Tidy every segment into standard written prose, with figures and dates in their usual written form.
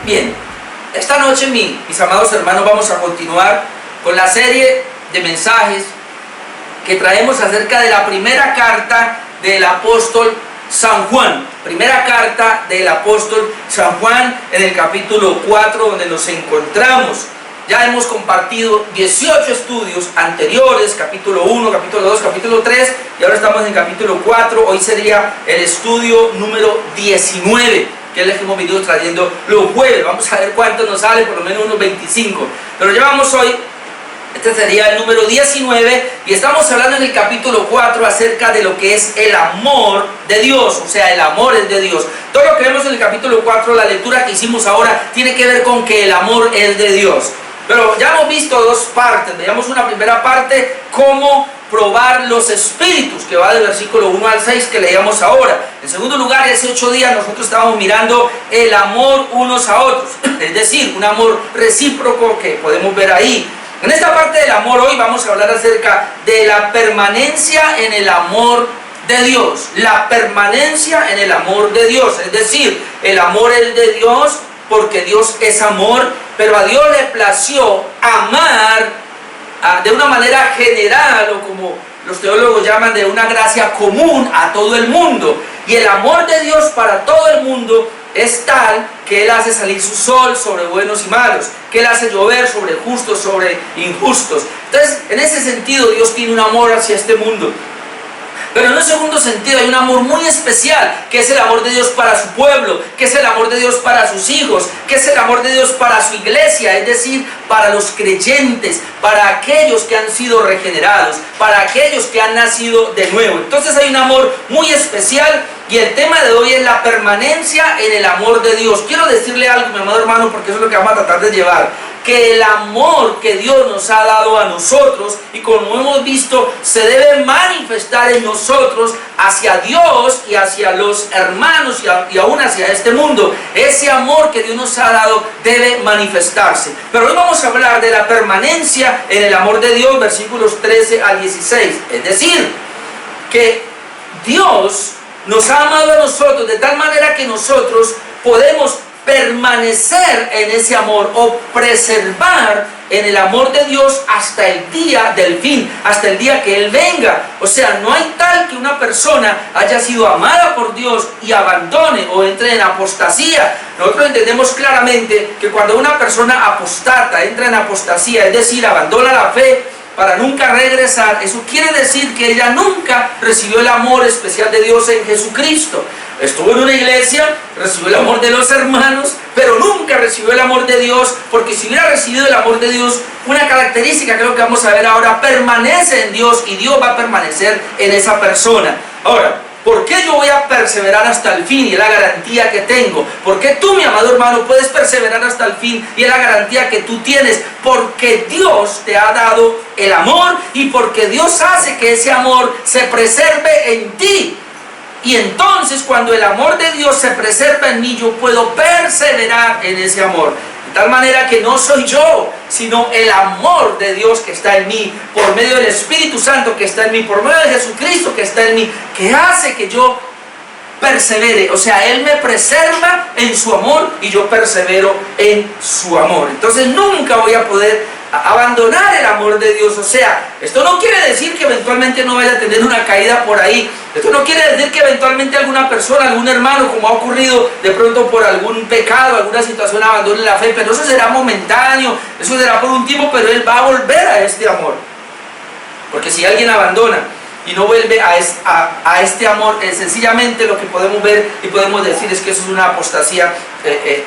Bien, esta noche mis amados hermanos vamos a continuar con la serie de mensajes que traemos acerca de la primera carta del apóstol San Juan. Primera carta del apóstol San Juan, en el capítulo 4 donde nos encontramos. Ya hemos compartido 18 estudios anteriores, capítulo 1, capítulo 2, capítulo 3, y ahora estamos en capítulo 4. Hoy sería el estudio número 19, que es el que hemos venido trayendo los jueves. Vamos a ver cuánto nos sale, por lo menos unos 25. Pero llevamos hoy, este sería el número 19, y estamos hablando en el capítulo 4 acerca de lo que es el amor de Dios. O sea, el amor es de Dios. Todo lo que vemos en el capítulo 4, la lectura que hicimos ahora, tiene que ver con que el amor es de Dios. Pero ya hemos visto dos partes. Veamos una primera parte, cómo probar los espíritus, que va del versículo 1 al 6 que leíamos ahora. En segundo lugar, hace 8 días nosotros estábamos mirando el amor unos a otros, es decir, un amor recíproco que podemos ver ahí. En esta parte del amor hoy vamos a hablar acerca de la permanencia en el amor de Dios. La permanencia en el amor de Dios, es decir, el amor es de Dios porque Dios es amor, pero a Dios le plació amar de una manera general, o como los teólogos llaman, de una gracia común a todo el mundo. Y el amor de Dios para todo el mundo es tal que Él hace salir su sol sobre buenos y malos, que Él hace llover sobre justos, sobre injustos. Entonces, en ese sentido, Dios tiene un amor hacia este mundo. Pero en un segundo sentido hay un amor muy especial, que es el amor de Dios para su pueblo, que es el amor de Dios para sus hijos, que es el amor de Dios para su iglesia, es decir, para los creyentes, para aquellos que han sido regenerados, para aquellos que han nacido de nuevo. Entonces hay un amor muy especial, y el tema de hoy es la permanencia en el amor de Dios. Quiero decirle algo, mi amado hermano, porque eso es lo que vamos a tratar de llevar. Que el amor que Dios nos ha dado a nosotros, y como hemos visto, se debe manifestar en nosotros hacia Dios y hacia los hermanos y aún hacia este mundo. Ese amor que Dios nos ha dado debe manifestarse. Pero hoy vamos a hablar de la permanencia en el amor de Dios, versículos 13 al 16. Es decir, que Dios nos ha amado a nosotros de tal manera que nosotros podemos permanecer en ese amor o preservar en el amor de Dios hasta el día del fin, hasta el día que Él venga. O sea, no hay tal que una persona haya sido amada por Dios y abandone o entre en apostasía. Nosotros entendemos claramente que cuando una persona apostata, entra en apostasía, es decir, abandona la fe para nunca regresar, eso quiere decir que ella nunca recibió el amor especial de Dios en Jesucristo. Estuvo en una iglesia, recibió el amor de los hermanos, pero nunca recibió el amor de Dios, porque si hubiera recibido el amor de Dios, una característica que es lo que vamos a ver ahora, permanece en Dios y Dios va a permanecer en esa persona. Ahora, ¿por qué yo voy a perseverar hasta el fin? Y es la garantía que tengo. ¿Por qué tú, mi amado hermano, puedes perseverar hasta el fin? Y es la garantía que tú tienes. Porque Dios te ha dado el amor, y porque Dios hace que ese amor se preserve en ti. Y entonces, cuando el amor de Dios se preserva en mí, yo puedo perseverar en ese amor. De tal manera que no soy yo, sino el amor de Dios que está en mí, por medio del Espíritu Santo que está en mí, por medio de Jesucristo que está en mí, que hace que yo persevere. O sea, Él me preserva en su amor y yo persevero en su amor. Entonces nunca voy a poder abandonar el amor de Dios. O sea, esto no quiere decir que eventualmente no vaya a tener una caída por ahí. Esto no quiere decir que eventualmente alguna persona, algún hermano, como ha ocurrido de pronto por algún pecado, alguna situación, abandone la fe. Pero eso será momentáneo, eso será por un tiempo, pero Él va a volver a este amor. Porque si alguien abandona y no vuelve a este amor, sencillamente lo que podemos ver y podemos decir es que eso es una apostasía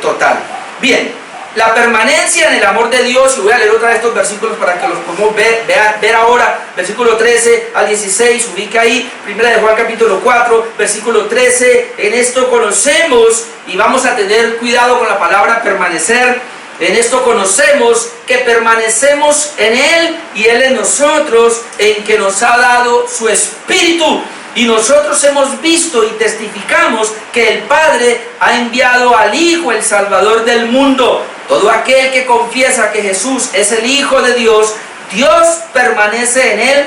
total. Bien. La permanencia en el amor de Dios, y voy a leer otra vez estos versículos para que los podamos ver ahora, versículo 13 al 16, ubica ahí, primera de Juan capítulo 4, versículo 13, en esto conocemos, y vamos a tener cuidado con la palabra permanecer, en esto conocemos que permanecemos en Él y Él en nosotros, en que nos ha dado su Espíritu. Y nosotros hemos visto y testificamos que el Padre ha enviado al Hijo, el Salvador del mundo. Todo aquel que confiesa que Jesús es el Hijo de Dios, Dios permanece en Él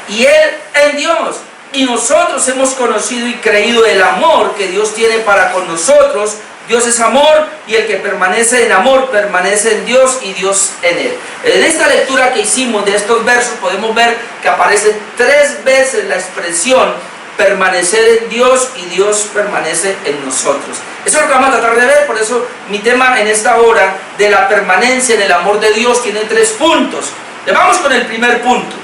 y Él en Dios. y nosotros hemos conocido y creído el amor que Dios tiene para con nosotros. Dios es amor, y el que permanece en amor permanece en Dios y Dios en él. En esta lectura que hicimos de estos versos podemos ver que aparece 3 veces la expresión permanecer en Dios y Dios permanece en nosotros. Eso es lo que vamos a tratar de ver. Por eso mi tema en esta hora de la permanencia en el amor de Dios tiene 3 puntos. Le vamos con el primer punto,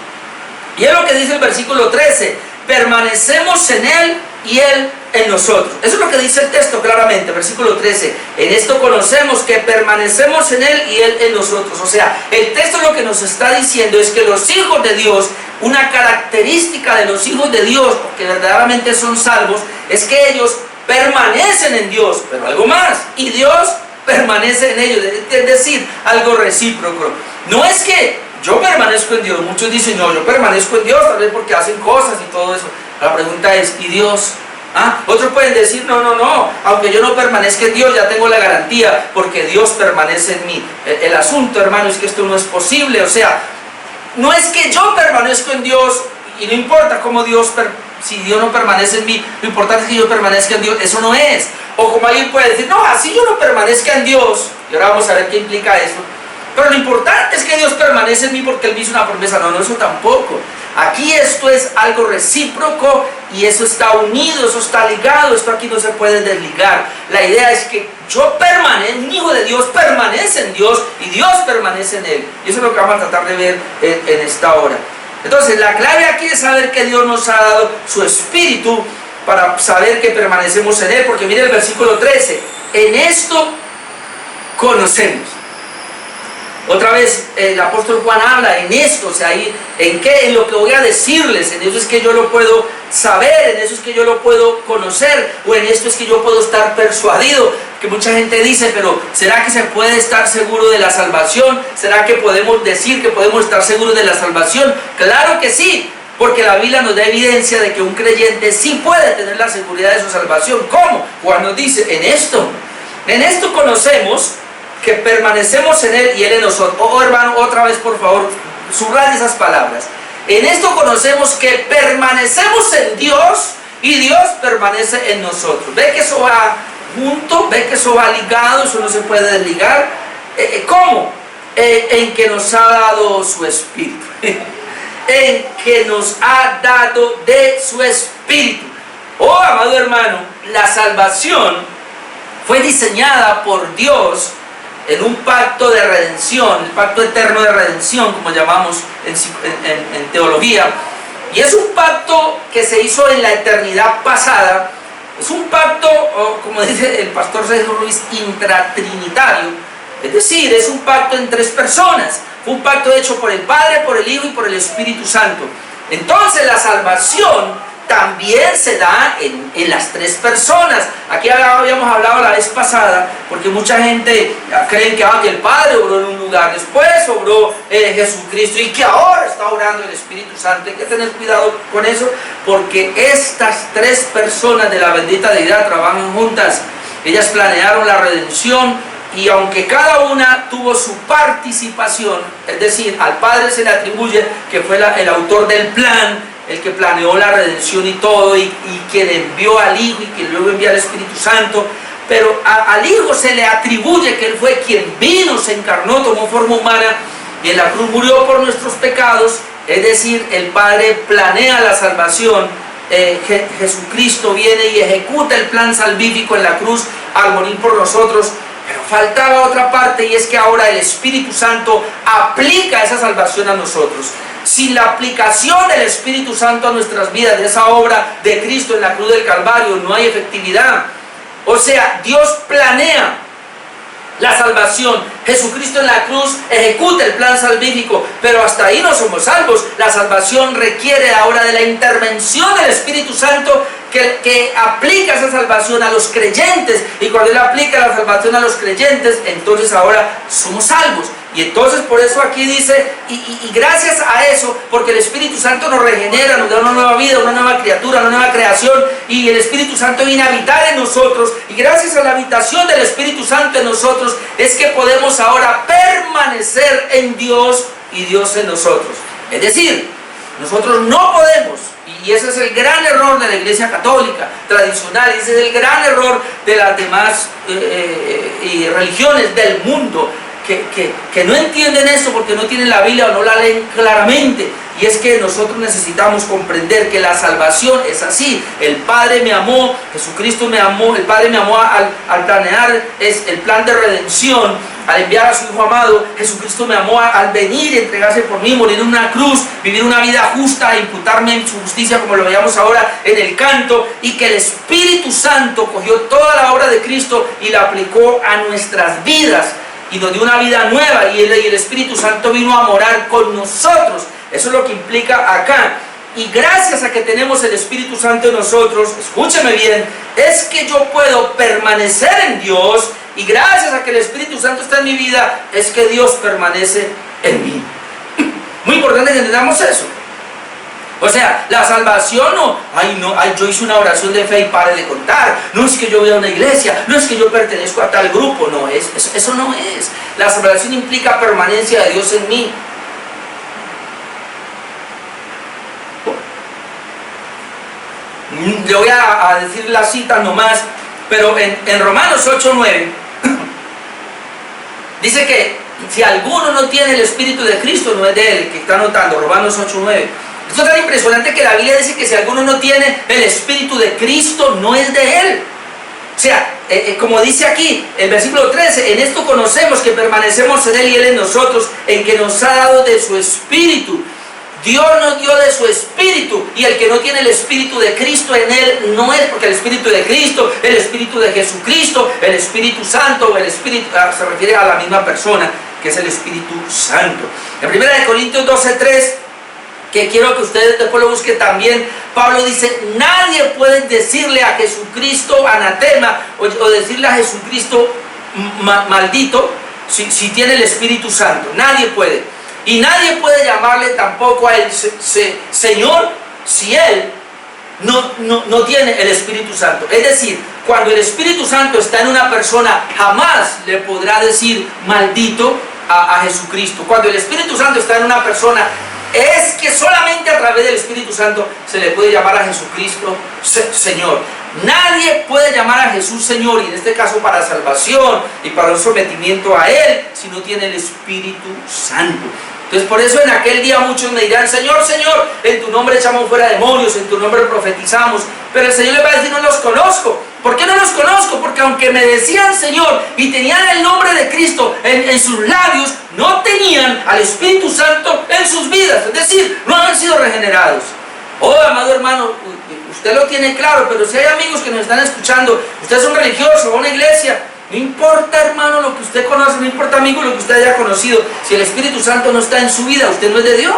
y es lo que dice el versículo 13: permanecemos en Él y Él en nosotros. Eso es lo que dice el texto claramente, versículo 13. En esto conocemos que permanecemos en Él y Él en nosotros. O sea, el texto lo que nos está diciendo es que los hijos de Dios, una característica de los hijos de Dios, que verdaderamente son salvos, es que ellos permanecen en Dios, pero algo más, y Dios permanece en ellos. Es decir, algo recíproco. No es que yo permanezco en Dios. Muchos dicen, no, yo permanezco en Dios, tal vez porque hacen cosas y todo eso. La pregunta es, ¿y Dios? Otros pueden decir, no, aunque yo no permanezca en Dios, ya tengo la garantía, porque Dios permanece en mí. El asunto, hermano, es que esto no es posible. O sea, no es que yo permanezco en Dios, y no importa cómo si Dios no permanece en mí, lo importante es que yo permanezca en Dios. Eso no es. O como alguien puede decir, no, así yo no permanezca en Dios, y ahora vamos a ver qué implica eso. Pero lo importante es que Dios permanece en mí porque Él me hizo una promesa. No, eso tampoco. Aquí esto es algo recíproco, y eso está unido, eso está ligado. Esto aquí no se puede desligar. La idea es que yo permanezco, un hijo de Dios permanece en Dios y Dios permanece en Él. Y eso es lo que vamos a tratar de ver en esta hora. Entonces, la clave aquí es saber que Dios nos ha dado su Espíritu para saber que permanecemos en Él. Porque mire el versículo 13. En esto conocemos. Otra vez el apóstol Juan habla en esto, o sea, ¿en qué? En lo que voy a decirles. En eso es que yo lo puedo saber, en eso es que yo lo puedo conocer, o en esto es que yo puedo estar persuadido. Que mucha gente dice, pero ¿será que se puede estar seguro de la salvación? ¿Será que podemos decir que podemos estar seguros de la salvación? Claro que sí, porque la Biblia nos da evidencia de que un creyente sí puede tener la seguridad de su salvación. ¿Cómo? Juan nos dice, en esto conocemos que permanecemos en Él y Él en nosotros. Oh, hermano, otra vez por favor, subraya esas palabras. En esto conocemos que permanecemos en Dios y Dios permanece en nosotros. ¿Ve que eso va junto? ¿Ve que eso va ligado? Eso no se puede desligar. ¿Cómo? En que nos ha dado su Espíritu. En que nos ha dado de su Espíritu. Oh, amado hermano, la salvación fue diseñada por Dios en un pacto de redención, el pacto eterno de redención, como llamamos en teología. Y es un pacto que se hizo en la eternidad pasada. Es un pacto, como dice el pastor Sergio Ruiz, intratrinitario. Es decir, es un pacto en 3 personas. Fue un pacto hecho por el Padre, por el Hijo y por el Espíritu Santo. Entonces la salvación también se da en las 3 personas. Aquí habíamos hablado la vez pasada, porque mucha gente cree que el Padre obró en un lugar, después obró Jesucristo, y que ahora está obrando el Espíritu Santo. Hay que tener cuidado con eso, porque estas 3 personas de la bendita deidad trabajan juntas. Ellas planearon la redención, y aunque cada una tuvo su participación, es decir, al Padre se le atribuye que fue el autor del plan, el que planeó la redención y todo, y quien envió al Hijo y quien luego envió al Espíritu Santo, pero al Hijo se le atribuye que Él fue quien vino, se encarnó, tomó forma humana y en la cruz murió por nuestros pecados. Es decir, el Padre planea la salvación, Jesucristo viene y ejecuta el plan salvífico en la cruz al morir por nosotros. Pero faltaba otra parte, y es que ahora el Espíritu Santo aplica esa salvación a nosotros. Sin la aplicación del Espíritu Santo a nuestras vidas, de esa obra de Cristo en la cruz del Calvario, no hay efectividad. O sea, Dios planea la salvación, Jesucristo en la cruz ejecuta el plan salvífico, pero hasta ahí no somos salvos. La salvación requiere ahora de la intervención del Espíritu Santo, que aplica esa salvación a los creyentes, y cuando Él aplica la salvación a los creyentes, entonces ahora somos salvos. Y entonces por eso aquí dice, y gracias a eso, porque el Espíritu Santo nos regenera, nos da una nueva vida, una nueva criatura, una nueva creación, y el Espíritu Santo viene a habitar en nosotros, y gracias a la habitación del Espíritu Santo en nosotros, es que podemos ahora permanecer en Dios y Dios en nosotros. Es decir, nosotros no podemos Y ese es el gran error de la Iglesia Católica tradicional, ese es el gran error de las demás religiones del mundo, que no entienden eso porque no tienen la Biblia o no la leen claramente. Y es que nosotros necesitamos comprender que la salvación es así. El Padre me amó, Jesucristo me amó, el Padre me amó al planear el plan de redención, al enviar a su Hijo amado. Jesucristo me amó al venir y entregarse por mí, morir en una cruz, vivir una vida justa, imputarme en su justicia, como lo veíamos ahora en el canto, y que el Espíritu Santo cogió toda la obra de Cristo y la aplicó a nuestras vidas y nos dio una vida nueva, y el Espíritu Santo vino a morar con nosotros. Eso es lo que implica acá. Y gracias a que tenemos el Espíritu Santo en nosotros, escúcheme bien, es que yo puedo permanecer en Dios, y gracias a que el Espíritu Santo está en mi vida, es que Dios permanece en mí. Muy importante que entendamos eso. O sea, la salvación no, yo hice una oración de fe y pare de contar. No es que yo voy a una iglesia, no es que yo pertenezco a tal grupo, no es, eso no es. La salvación implica permanencia de Dios en mí. Le voy a decir la cita nomás, pero en Romanos 8:9 dice que si alguno no tiene el Espíritu de Cristo, no es de él, que está anotando, Romanos 8:9. Esto es tan impresionante que la Biblia dice que si alguno no tiene el Espíritu de Cristo, no es de él. O sea, como dice aquí, el versículo 13, en esto conocemos que permanecemos en él y él en nosotros, en que nos ha dado de su Espíritu. Dios nos dio de su Espíritu, y el que no tiene el Espíritu de Cristo en él no es, porque el Espíritu de Cristo, el Espíritu de Jesucristo, el Espíritu Santo, el Espíritu, se refiere a la misma persona, que es el Espíritu Santo. En 1 Corintios 12:3, que quiero que ustedes después lo busquen también, Pablo dice, nadie puede decirle a Jesucristo anatema, o decirle a Jesucristo maldito, si tiene el Espíritu Santo. Nadie puede. Y nadie puede llamarle tampoco a él Señor si él no tiene el Espíritu Santo. Es decir, cuando el Espíritu Santo está en una persona, jamás le podrá decir maldito a Jesucristo. Cuando el Espíritu Santo está en una persona, es que solamente a través del Espíritu Santo se le puede llamar a Jesucristo Señor. Nadie puede llamar a Jesús Señor, y en este caso para salvación y para un sometimiento a Él, si no tiene el Espíritu Santo. Entonces por eso en aquel día muchos me dirán, Señor, Señor, en tu nombre echamos fuera demonios, en tu nombre profetizamos. Pero el Señor les va a decir, no los conozco. ¿Por qué no los conozco? Porque aunque me decían Señor y tenían el nombre de Cristo en sus labios, no tenían al Espíritu Santo en sus vidas. Es decir, no han sido regenerados. Oh, amado hermano, usted lo tiene claro, pero si hay amigos que nos están escuchando, usted es un religioso, va a una iglesia, no importa, hermano, lo que usted conoce, no importa, amigo, lo que usted haya conocido, si el Espíritu Santo no está en su vida, usted no es de Dios.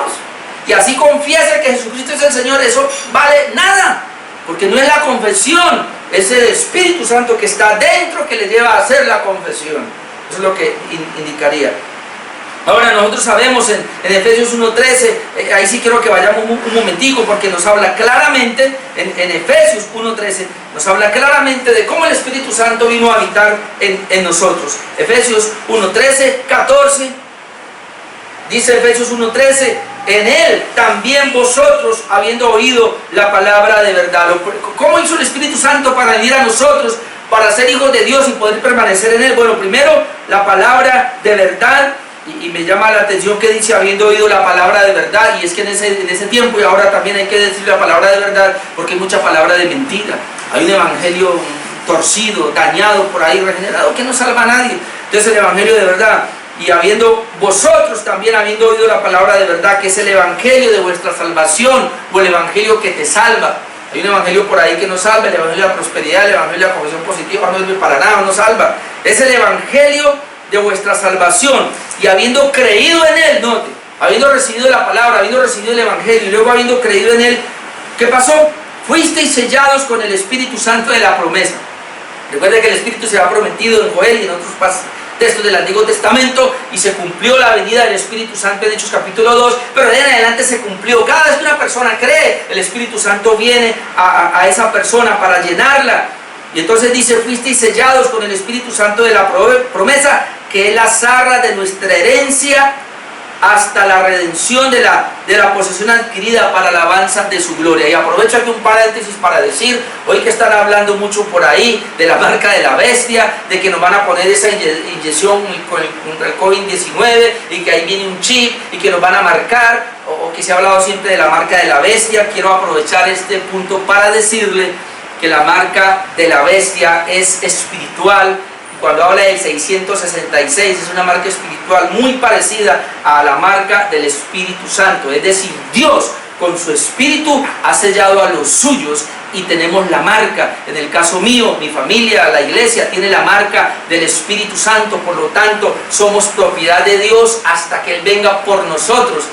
Y así confiese que Jesucristo es el Señor, eso vale nada, porque no es la confesión, es el Espíritu Santo que está dentro que le lleva a hacer la confesión. Eso es lo que indicaría. Ahora nosotros sabemos en Efesios 1:13, ahí sí quiero que vayamos un momentico, porque nos habla claramente, en Efesios 1:13, nos habla claramente de cómo el Espíritu Santo vino a habitar en nosotros. Efesios 1:13, 14, dice Efesios 1:13, en Él también vosotros, habiendo oído la palabra de verdad. ¿Cómo hizo el Espíritu Santo para venir a nosotros, para ser hijos de Dios y poder permanecer en Él? Bueno, primero, la palabra de verdad. Y me llama la atención que dice habiendo oído la palabra de verdad, y es que en ese tiempo y ahora también hay que decir la palabra de verdad, porque hay mucha palabra de mentira. Hay un evangelio torcido, dañado por ahí, regenerado, que no salva a nadie. Entonces el evangelio de verdad, y habiendo vosotros también habiendo oído la palabra de verdad, que es el evangelio de vuestra salvación, o el evangelio que te salva. Hay un evangelio por ahí que no salva, el evangelio de la prosperidad, el evangelio de la confesión positiva, no sirve para nada, no salva. Es el evangelio de vuestra salvación, y habiendo creído en Él, note, habiendo recibido la palabra, habiendo recibido el evangelio, y luego habiendo creído en Él, ¿qué pasó? Fuisteis sellados con el Espíritu Santo de la promesa. Recuerda que el Espíritu se ha prometido en Joel y en otros textos del Antiguo Testamento, y se cumplió la venida del Espíritu Santo en Hechos capítulo 2, pero de en adelante se cumplió. Cada vez que una persona cree, el Espíritu Santo viene a esa persona para llenarla. Y entonces dice, fuisteis sellados con el Espíritu Santo de la promesa, que es la zarra de nuestra herencia hasta la redención de la posesión adquirida para la alabanza de su gloria. Y aprovecho aquí un paréntesis para decir, hoy que están hablando mucho por ahí de la marca de la bestia, de que nos van a poner esa inyección contra el COVID-19 y que ahí viene un chip y que nos van a marcar, o que se ha hablado siempre de la marca de la bestia. Quiero aprovechar este punto para decirle que la marca de la bestia es espiritual. Cuando habla del 666 es una marca espiritual muy parecida a la marca del Espíritu Santo, es decir, Dios con su Espíritu ha sellado a los suyos y tenemos la marca. En el caso mío, mi familia, la iglesia tiene la marca del Espíritu Santo, por lo tanto somos propiedad de Dios hasta que Él venga por nosotros.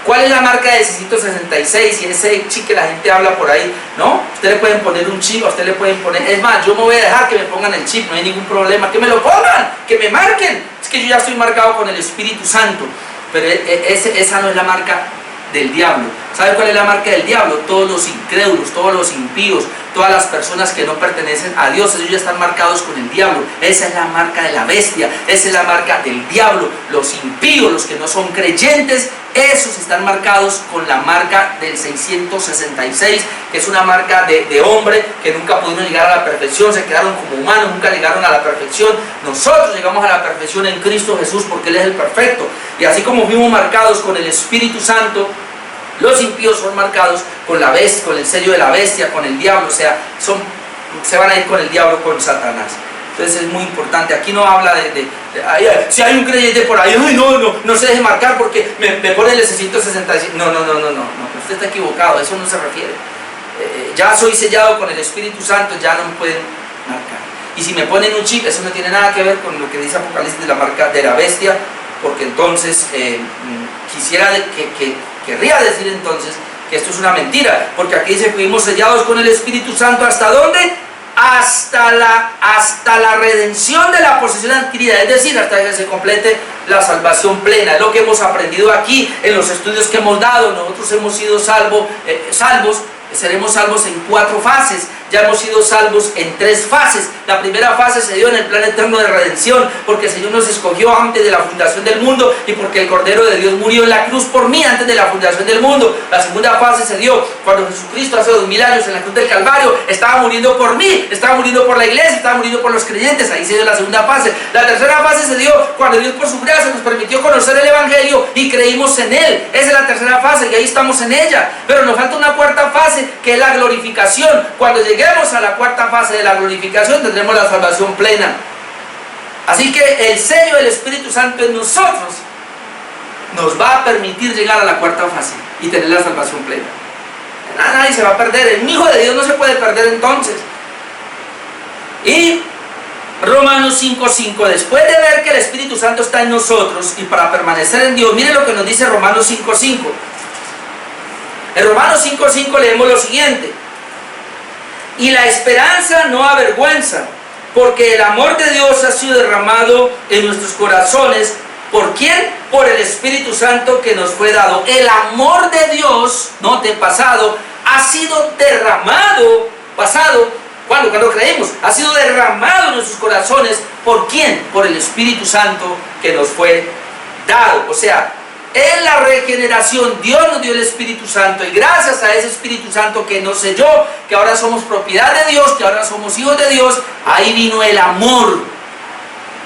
¿Cuál es la marca de 666? Y ese chip que la gente habla por ahí, ¿no? Usted le pueden poner un chip, a usted le pueden poner... Es más, yo me voy a dejar que me pongan el chip, no hay ningún problema. Que me lo pongan, que me marquen. Es que yo ya estoy marcado con el Espíritu Santo. Pero esa no es la marca del diablo. ¿Sabe cuál es la marca del diablo? Todos los incrédulos, todos los impíos, todas las personas que no pertenecen a Dios, ellos ya están marcados con el diablo. Esa es la marca de la bestia, esa es la marca del diablo. Los impíos, los que no son creyentes, esos están marcados con la marca del 666, que es una marca de hombre que nunca pudieron llegar a la perfección, se quedaron como humanos, nunca llegaron a la perfección. Nosotros llegamos a la perfección en Cristo Jesús porque Él es el perfecto. Y así como fuimos marcados con el Espíritu Santo, los impíos son marcados con la bestia, con el sello de la bestia, con el diablo, o sea, se van a ir con el diablo, con Satanás. Entonces es muy importante. Aquí no habla si hay un creyente por ahí, ay, no se deje marcar porque me pone el 666. No, usted está equivocado, a eso no se refiere. Ya soy sellado con el Espíritu Santo, ya no me pueden marcar. Y si me ponen un chip, eso no tiene nada que ver con lo que dice Apocalipsis de la marca de la bestia, porque entonces querría decir entonces que esto es una mentira, porque aquí dice que fuimos sellados con el Espíritu Santo, ¿hasta dónde? Hasta la redención de la posesión adquirida, es decir, hasta que se complete la salvación plena. Es lo que hemos aprendido aquí en los estudios que hemos dado. Nosotros hemos sido seremos salvos en 4 fases. Ya hemos sido salvos en 3 fases. La primera fase se dio en el plan eterno de redención, porque el Señor nos escogió antes de la fundación del mundo y porque el Cordero de Dios murió en la cruz por mí antes de la fundación del mundo. La segunda fase se dio cuando Jesucristo hace 2000 años en la cruz del Calvario estaba muriendo por mí, estaba muriendo por la iglesia, estaba muriendo por los creyentes. Ahí se dio la segunda fase. La tercera fase se dio cuando Dios por su gracia nos permitió conocer el Evangelio y creímos en Él. Esa es la tercera fase y ahí estamos en ella. Pero nos falta una cuarta fase, que es la glorificación. Cuando lleguemos a la cuarta fase de la glorificación tendremos la salvación plena. Así que el sello del Espíritu Santo en nosotros nos va a permitir llegar a la cuarta fase y tener la salvación plena. Nadie se va a perder, el Hijo de Dios no se puede perder entonces. Y Romanos 5:5, después de ver que el Espíritu Santo está en nosotros y para permanecer en Dios, mire lo que nos dice Romanos 5:5. En Romanos 5:5 leemos lo siguiente: y la esperanza no avergüenza, porque el amor de Dios ha sido derramado en nuestros corazones. ¿Por quién? Por el Espíritu Santo que nos fue dado. El amor de Dios, note, pasado, ha sido derramado, pasado, cuando creemos, ha sido derramado en nuestros corazones. ¿Por quién? Por el Espíritu Santo que nos fue dado. O sea, en la regeneración Dios nos dio el Espíritu Santo, y gracias a ese Espíritu Santo que nos selló, que ahora somos propiedad de Dios, que ahora somos hijos de Dios, ahí vino el amor.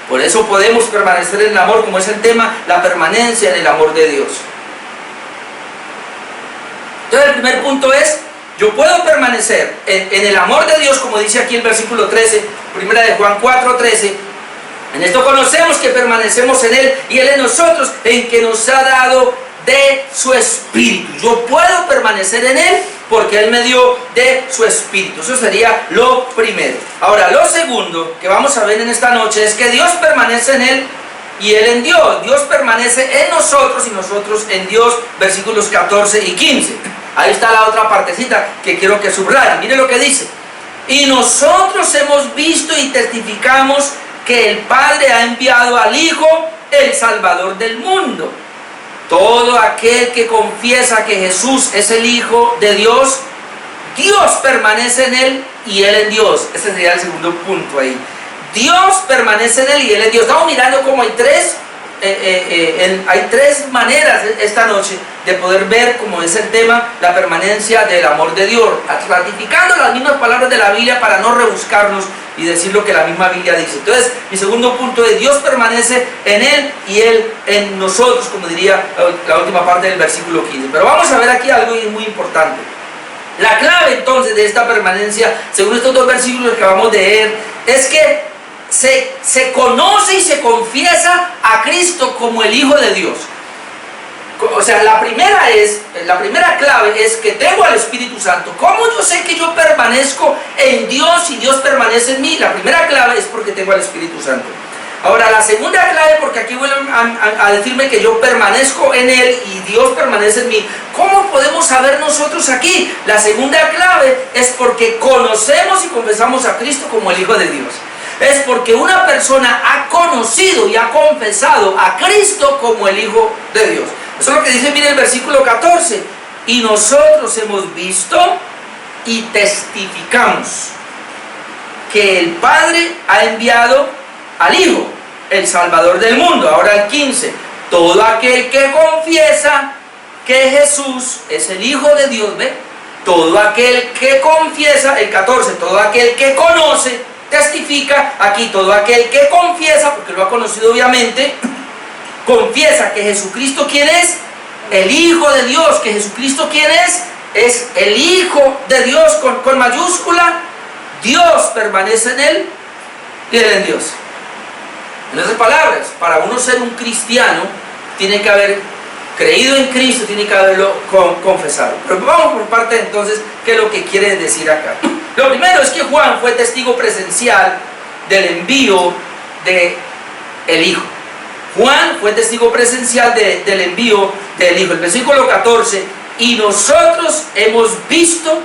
Por eso podemos permanecer en el amor, como es el tema, la permanencia en el amor de Dios. Entonces el primer punto es, yo puedo permanecer en el amor de Dios, como dice aquí el versículo 13, primera de Juan 4:13. En esto conocemos que permanecemos en Él y Él en nosotros, en que nos ha dado de su Espíritu. Yo puedo permanecer en Él porque Él me dio de su Espíritu. Eso sería lo primero. Ahora, lo segundo que vamos a ver en esta noche es que Dios permanece en Él y Él en Dios. Dios permanece en nosotros y nosotros en Dios, versículos 14 y 15. Ahí está la otra partecita que quiero que subraye. Mire lo que dice: y nosotros hemos visto y testificamos que el Padre ha enviado al Hijo, el Salvador del mundo. Todo aquel que confiesa que Jesús es el Hijo de Dios, Dios permanece en Él y Él en Dios. Ese sería el segundo punto ahí. Dios permanece en Él y Él en Dios. Estamos mirando cómo hay tres hay tres maneras esta noche de poder ver, como es el tema, la permanencia del amor de Dios, ratificando las mismas palabras de la Biblia para no rebuscarnos y decir lo que la misma Biblia dice. Entonces, mi segundo punto es: Dios permanece en Él y Él en nosotros, como diría la última parte del versículo 15. Pero vamos a ver aquí algo muy importante. La clave entonces de esta permanencia, según estos dos versículos que acabamos de leer, es que se conoce y se confiesa a Cristo como el Hijo de Dios. O sea, la primera clave es que tengo al Espíritu Santo. ¿Cómo yo sé que yo permanezco en Dios y Dios permanece en mí? La primera clave es porque tengo al Espíritu Santo. Ahora, la segunda clave, porque aquí vuelven a decirme que yo permanezco en Él y Dios permanece en mí. ¿Cómo podemos saber nosotros aquí? La segunda clave es porque conocemos y confesamos a Cristo como el Hijo de Dios. Es porque una persona ha conocido y ha confesado a Cristo como el Hijo de Dios. Eso es lo que dice, mire el versículo 14. Y nosotros hemos visto y testificamos que el Padre ha enviado al Hijo, el Salvador del mundo. Ahora el 15. Todo aquel que confiesa que Jesús es el Hijo de Dios, ¿ve? Todo aquel que confiesa, el 14, todo aquel que conoce, testifica. Aquí todo aquel que confiesa, porque lo ha conocido obviamente, confiesa que Jesucristo, ¿quién es? El Hijo de Dios. Que Jesucristo, ¿quién es? Es el Hijo de Dios con mayúscula. Dios permanece en Él y Él en Dios. En otras palabras, para uno ser un cristiano, tiene que haber creído en Cristo, tiene que haberlo confesado. Pero vamos por parte entonces, ¿qué es lo que quiere decir acá? Lo primero es que Juan fue testigo presencial del envío del Hijo. Juan fue testigo presencial del envío del Hijo. El versículo 14, y nosotros hemos visto,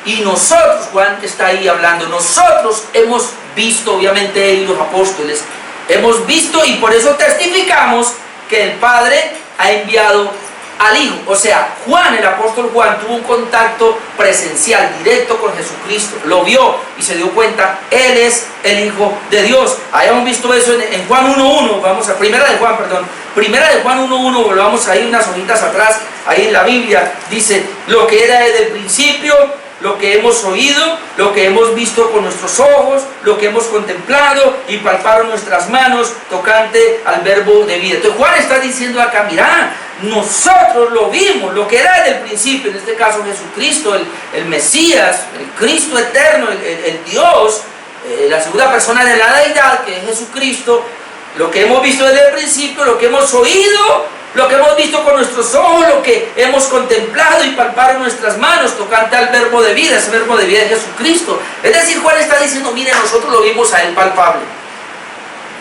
y nosotros, Juan está ahí hablando, nosotros hemos visto, obviamente él y los apóstoles, hemos visto y por eso testificamos que el Padre ha enviado al Hijo. O sea, Juan, el apóstol Juan, tuvo un contacto presencial, directo con Jesucristo. Lo vio y se dio cuenta, Él es el Hijo de Dios. Hayamos visto eso en Juan 1.1, vamos a Primera de Juan 1.1, volvamos ahí unas hojitas atrás, ahí en la Biblia, dice, lo que era desde el principio, lo que hemos oído, lo que hemos visto con nuestros ojos, lo que hemos contemplado y palparon nuestras manos tocante al verbo de vida. Entonces Juan está diciendo acá, mirá, nosotros lo vimos, lo que era desde el principio, en este caso Jesucristo, el Mesías, el Cristo eterno, el Dios, la segunda persona de la deidad, que es Jesucristo, lo que hemos visto desde el principio, lo que hemos oído, lo que hemos visto con nuestros ojos, lo que hemos contemplado y palpado en nuestras manos tocante al verbo de vida, ese verbo de vida de Jesucristo. Es decir, Juan está diciendo, mire, nosotros lo vimos a Él palpable.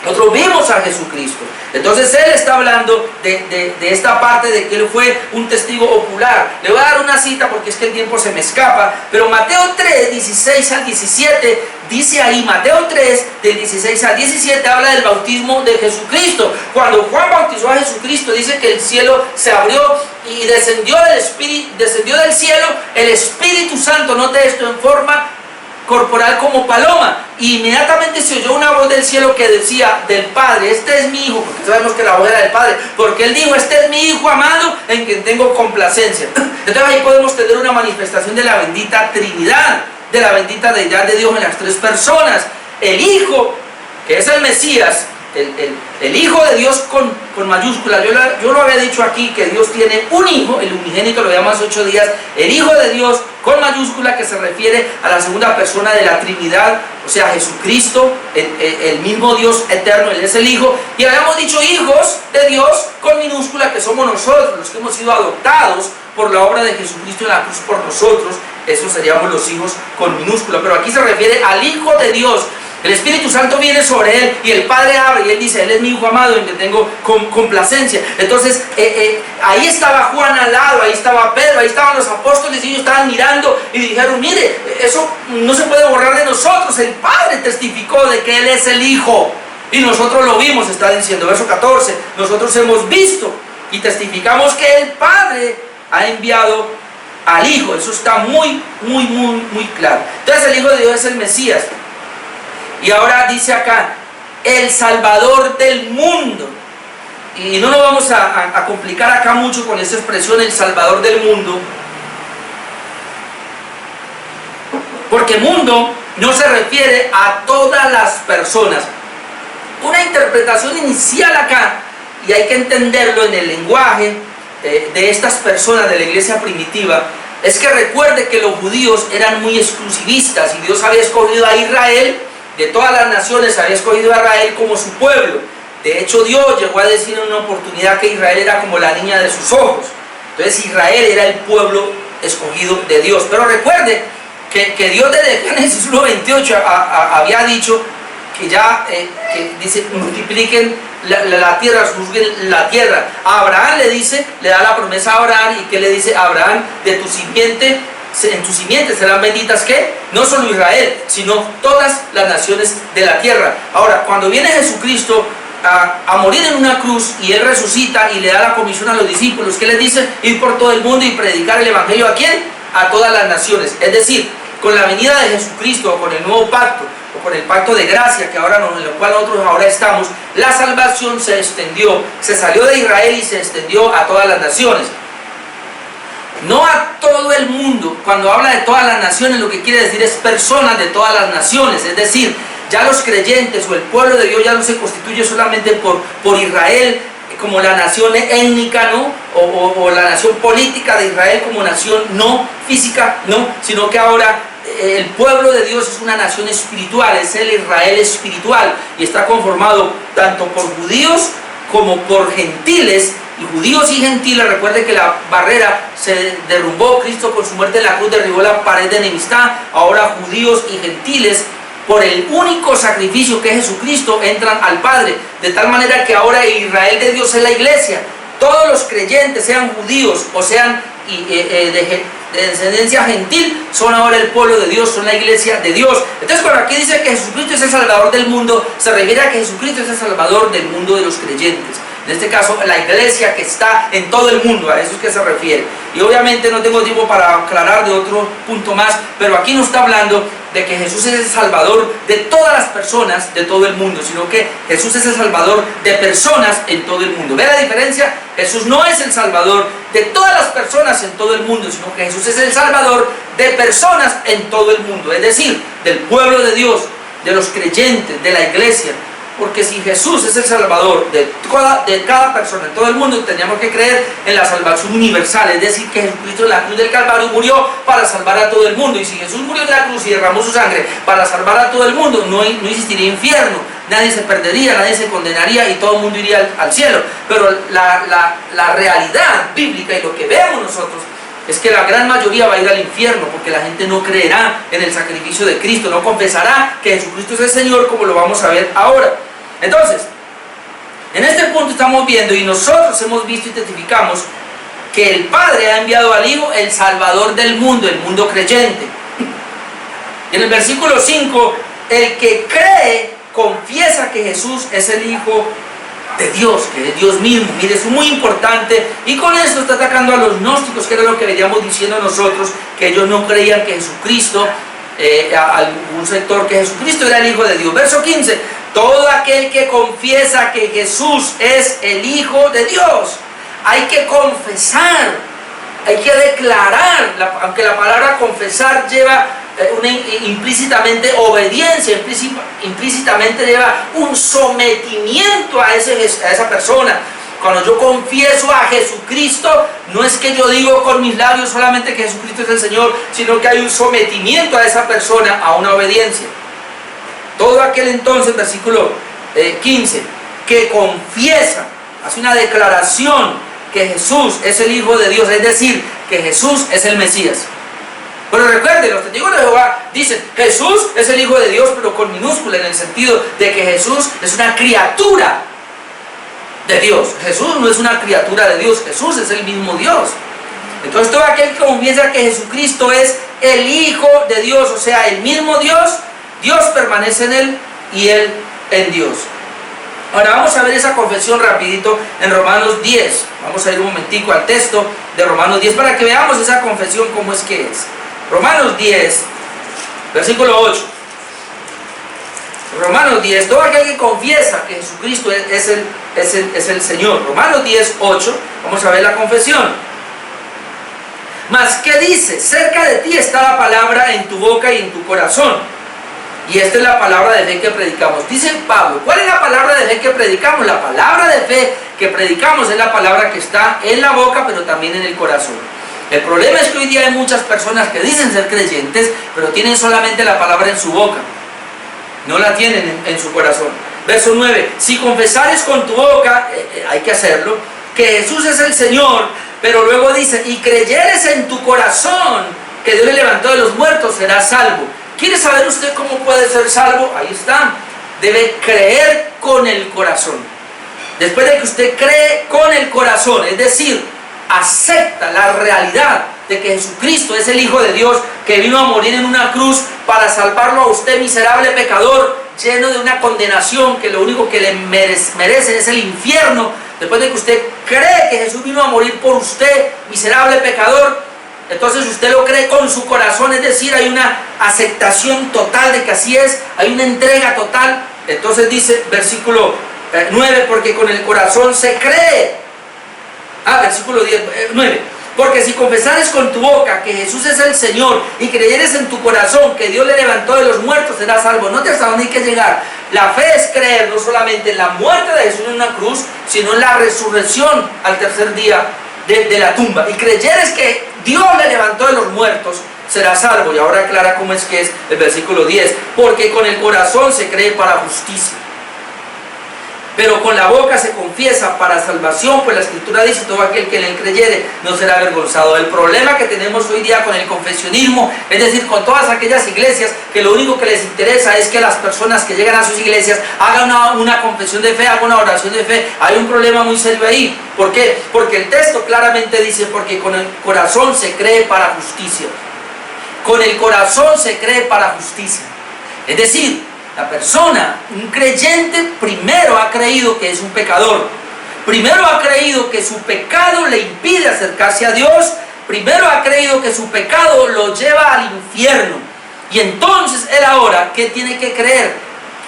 Nosotros vimos a Jesucristo. Entonces Él está hablando de esta parte de que Él fue un testigo ocular. Le voy a dar una cita porque es que el tiempo se me escapa. Pero Mateo 3, 16 al 17, dice ahí, Mateo 3, del 16 al 17, habla del bautismo de Jesucristo. Cuando Juan bautizó a Jesucristo, dice que el cielo se abrió y descendió del cielo el Espíritu Santo, note esto, en forma corporal como paloma, y inmediatamente se oyó una voz del cielo que decía del Padre, este es mi Hijo, porque sabemos que la voz era del Padre, porque Él dijo, este es mi Hijo amado en quien tengo complacencia. Entonces ahí podemos tener una manifestación de la bendita Trinidad, de la bendita deidad de Dios en las tres personas. El Hijo, que es el Mesías, el Hijo de Dios con mayúsculas. Yo lo había dicho aquí, que Dios tiene un Hijo, el unigénito, lo llama hace 8 días, el Hijo de Dios con mayúscula, que se refiere a la segunda persona de la Trinidad, o sea, Jesucristo, el mismo Dios eterno, Él es el Hijo. Y habíamos dicho hijos de Dios con minúscula, que somos nosotros, los que hemos sido adoptados por la obra de Jesucristo en la cruz por nosotros. Esos seríamos los hijos con minúscula, pero aquí se refiere al Hijo de Dios. El Espíritu Santo viene sobre Él y el Padre abre y Él dice, Él es mi Hijo amado en que tengo complacencia. Entonces ahí estaba Juan al lado, ahí estaba Pedro, ahí estaban los apóstoles y ellos estaban mirando y dijeron, mire, eso no se puede borrar de nosotros. El Padre testificó de que Él es el Hijo y nosotros lo vimos, está diciendo, verso 14, nosotros hemos visto y testificamos que el Padre ha enviado al Hijo. Eso está muy claro. Entonces el Hijo de Dios es el Mesías. Y ahora dice acá, el Salvador del mundo. y no nos vamos a complicar acá mucho con esta expresión, el Salvador del mundo, porque mundo no se refiere a todas las personas. Una interpretación inicial acá, y hay que entenderlo en el lenguaje de estas personas de la iglesia primitiva, es que recuerde que los judíos eran muy exclusivistas y Dios había escogido a Israel, de todas las naciones había escogido a Israel como su pueblo. De hecho, Dios llegó a decir en una oportunidad que Israel era como la niña de sus ojos. Entonces Israel era el pueblo escogido de Dios. Pero recuerde que Dios desde Génesis 1:28 había dicho que ya, que dice, multipliquen la tierra, juzguen la tierra. A Abraham le da la promesa a Abraham, y que le dice a Abraham: de tu simiente, en tu simiente serán benditas, ¿qué? No solo Israel, sino todas las naciones de la tierra. Ahora, cuando viene Jesucristo a morir en una cruz y Él resucita y le da la comisión a los discípulos, ¿qué les dice? Ir por todo el mundo y predicar el evangelio. ¿A quién? A todas las naciones. Es decir, con la venida de Jesucristo, o con el nuevo pacto, o con el pacto de gracia que ahora en el cual nosotros ahora estamos, la salvación se extendió, se salió de Israel y se extendió a todas las naciones. No a todo el mundo. Cuando habla de todas las naciones, lo que quiere decir es personas de todas las naciones. Es decir, ya los creyentes o el pueblo de Dios ya no se constituye solamente por Israel como la nación étnica, ¿no? O la nación política de Israel como nación no física, no, sino que ahora el pueblo de Dios es una nación espiritual, es el Israel espiritual, y está conformado tanto por judíos como por gentiles. Y judíos y gentiles, recuerde que la barrera se derrumbó, Cristo con su muerte en la cruz derribó la pared de enemistad. Ahora judíos y gentiles, por el único sacrificio que es Jesucristo, entran al Padre, de tal manera que ahora el Israel de Dios es la iglesia. Todos los creyentes, sean judíos o sean de descendencia gentil, son ahora el pueblo de Dios, son la iglesia de Dios. Entonces, cuando aquí dice que Jesucristo es el Salvador del mundo, se refiere a que Jesucristo es el Salvador del mundo de los creyentes. En este caso, la iglesia que está en todo el mundo, a eso es que se refiere. Y obviamente no tengo tiempo para aclarar de otro punto más, pero aquí no está hablando de que Jesús es el Salvador de todas las personas de todo el mundo, sino que Jesús es el Salvador de personas en todo el mundo. ¿Ve la diferencia? Jesús no es el Salvador de todas las personas en todo el mundo, sino que Jesús es el Salvador de personas en todo el mundo, es decir, del pueblo de Dios, de los creyentes, de la iglesia. Porque si Jesús es el Salvador de cada persona en todo el mundo, tendríamos que creer en la salvación universal, es decir, que Jesucristo en la cruz del Calvario murió para salvar a todo el mundo. Y si Jesús murió en la cruz y derramó su sangre para salvar a todo el mundo, no existiría infierno, nadie se perdería, nadie se condenaría y todo el mundo iría al cielo. Pero la realidad bíblica y lo que vemos nosotros es que la gran mayoría va a ir al infierno, porque la gente no creerá en el sacrificio de Cristo, no confesará que Jesucristo es el Señor, como lo vamos a ver ahora. Entonces, en este punto estamos viendo, y nosotros hemos visto y testificamos, que el Padre ha enviado al Hijo, el Salvador del mundo, el mundo creyente. Y en el versículo 5, el que cree confiesa que Jesús es el Hijo de Dios, que es Dios mismo. Mire, es muy importante, y con esto está atacando a los gnósticos, que era lo que veníamos diciendo nosotros, que ellos no creían que Jesucristo, a algún sector, que Jesucristo era el Hijo de Dios. Verso 15, todo aquel que confiesa que Jesús es el Hijo de Dios. Hay que confesar, hay que declarar, aunque la palabra confesar lleva implícitamente obediencia, implícitamente lleva un sometimiento a esa persona. Cuando yo confieso a Jesucristo, no es que yo digo con mis labios solamente que Jesucristo es el Señor, sino que hay un sometimiento a esa persona, a una obediencia. Todo aquel entonces, versículo 15, que confiesa, hace una declaración que Jesús es el Hijo de Dios, es decir, que Jesús es el Mesías. Pero recuerden, los testigos de Jehová dicen, Jesús es el Hijo de Dios, pero con minúscula, en el sentido de que Jesús es una criatura de Dios. Jesús no es una criatura de Dios, Jesús es el mismo Dios. Entonces todo aquel que confiesa que Jesucristo es el Hijo de Dios, o sea, el mismo Dios, Dios permanece en él y él en Dios. Ahora vamos a ver esa confesión rapidito en Romanos 10. Vamos a ir un momentico al texto de Romanos 10 para que veamos esa confesión cómo es que es. Romanos 10, versículo 8. Romanos 10, todo aquel que confiesa que Jesucristo es el Señor. Romanos 10, 8, vamos a ver la confesión. Mas, ¿qué dice? Cerca de ti está la palabra en tu boca y en tu corazón. Y esta es la palabra de fe que predicamos. Dice Pablo, ¿cuál es la palabra de fe que predicamos? La palabra de fe que predicamos es la palabra que está en la boca, pero también en el corazón. El problema es que hoy día hay muchas personas que dicen ser creyentes, pero tienen solamente la palabra en su boca. No la tienen en su corazón. Verso 9, si confesares con tu boca, hay que hacerlo, que Jesús es el Señor, pero luego dice, y creyeres en tu corazón que Dios le levantó de los muertos, serás salvo. ¿Quiere saber usted cómo puede ser salvo? Ahí está. Debe creer con el corazón. Después de que usted cree con el corazón, es decir, acepta la realidad de que Jesucristo es el Hijo de Dios, que vino a morir en una cruz para salvarlo a usted, miserable pecador, lleno de una condenación que lo único que le merece es el infierno. Después de que usted cree que Jesús vino a morir por usted, miserable pecador, entonces usted lo cree con su corazón, es decir, hay una aceptación total de que así es, hay una entrega total. Entonces dice, versículo 9, porque con el corazón se cree. Versículo 9. Porque si confesares con tu boca que Jesús es el Señor y creyeres en tu corazón que Dios le levantó de los muertos, serás salvo. No te hasta dónde hay que llegar. La fe es creer no solamente en la muerte de Jesús en una cruz, sino en la resurrección al tercer día de la tumba. Y creyeres que Dios le levantó de los muertos, serás salvo. Y ahora aclara cómo es que es el versículo 10. Porque con el corazón se cree para justicia, pero con la boca se confiesa para salvación, pues la Escritura dice, todo aquel que le creyere no será avergonzado. El problema que tenemos hoy día con el confesionismo, es decir, con todas aquellas iglesias que lo único que les interesa es que las personas que llegan a sus iglesias hagan una confesión de fe, hagan una oración de fe. Hay un problema muy serio ahí. ¿Por qué? Porque el texto claramente dice, porque con el corazón se cree para justicia. Con el corazón se cree para justicia. Es decir, la persona, un creyente, primero ha creído que es un pecador. Primero ha creído que su pecado le impide acercarse a Dios. Primero ha creído que su pecado lo lleva al infierno. Y entonces él ahora, ¿qué tiene que creer?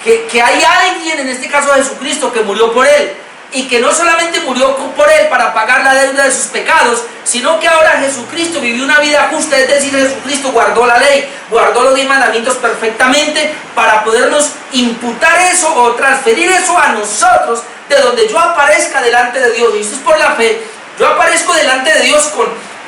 Que hay alguien, en este caso Jesucristo, que murió por él. Y que no solamente murió por él para pagar la deuda de sus pecados, sino que ahora Jesucristo vivió una vida justa, es decir, Jesucristo guardó la ley, guardó los 10 mandamientos perfectamente para podernos imputar eso o transferir eso a nosotros, de donde yo aparezca delante de Dios. Y esto es por la fe. Yo aparezco delante de Dios